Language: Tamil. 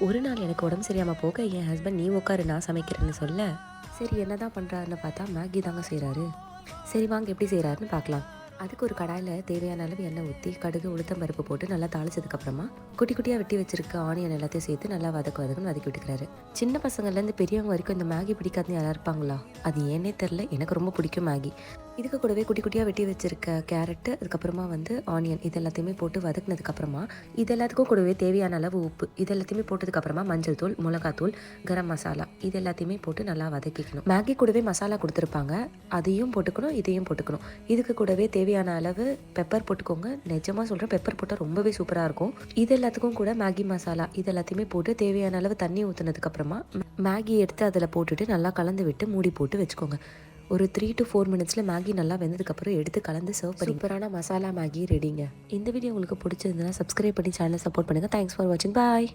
ஒரு நாள் எனக்கு உடம்பு சரியாமல் போக என் ஹஸ்பண்ட் நீ உட்காரு நான் சமைக்கிறேன்னு சொல்ல, சரி என்ன தான் பண்ணுறாருன்னு பார்த்தா மேகி தாங்க செய்கிறாரு. சரி வாங்க எப்படி செய்கிறாருன்னு பார்க்கலாம். அதுக்கு ஒரு கடாயில் தேவையான அளவு எண்ணெய் ஊற்றி கடுகு உளுத்தம் பருப்பு போட்டு நல்லா தாளிச்சதுக்கப்புறமா குட்டி குட்டியாக வெட்டி வச்சிருக்க ஆனியன் எல்லாத்தையும் சேர்த்து நல்லா வதக்குன்னு வதக்கி விட்டுக்கிறாரு. சின்ன பசங்கள்லேருந்து பெரியவங்க வரைக்கும் இந்த மேகி பிடிக்காதுன்னு யாராக இருப்பாங்களா? அது ஏன்னே தெரில, எனக்கு ரொம்ப பிடிக்கும் மேகி. இதுக்கு கூடவே குட்டி குட்டியாக வெட்டி வச்சிருக்க கேரட்டு, அதுக்கப்புறமா ஆனியன் இது எல்லாத்தையுமே போட்டு வதக்குனதுக்கப்புறமா இது எல்லாத்துக்கும் கூடவே தேவையான அளவு உப்பு இது எல்லாத்தையுமே போட்டதுக்கப்புறமா மஞ்சள் தூள், மிளகாத்தூள், கரம் மசாலா இது எல்லாத்தையுமே போட்டு நல்லா வதக்கிக்கணும். மேகி கூடவே மசாலா கொடுத்துருப்பாங்க, அதையும் போட்டுக்கணும் இதையும் போட்டுக்கணும். இதுக்கு கூடவே தேவையான அளவு பெப்பர் போட்டுக்கோங்க. நிஜமாக சொல்கிறேன், பெப்பர் போட்டால் ரொம்பவே சூப்பராக இருக்கும். இது எல்லாத்துக்கும் கூட மேகி மசாலா இது எல்லாத்தையுமே போட்டு தேவையான அளவு தண்ணி ஊற்றுனதுக்கப்புறமா மேகி எடுத்து அதில் போட்டுட்டு நல்லா கலந்து விட்டு மூடி போட்டு வச்சுக்கோங்க. ஒரு 3 to 4 மினிட்ஸில் மேகி நல்லா வெந்ததுக்கப்புறம் எடுத்து கலந்து சர்வ் பண்ணி சூப்பரான மசாலா மேகி ரெடிங்க. இந்த வீடியோ உங்களுக்கு பிடிச்சிருந்ததுன்னா சப்ஸ்கிரைப் பண்ணி சேனலை சப்போர்ட் பண்ணுங்கள். தேங்க்ஸ் ஃபார் வாட்சிங். பாய்.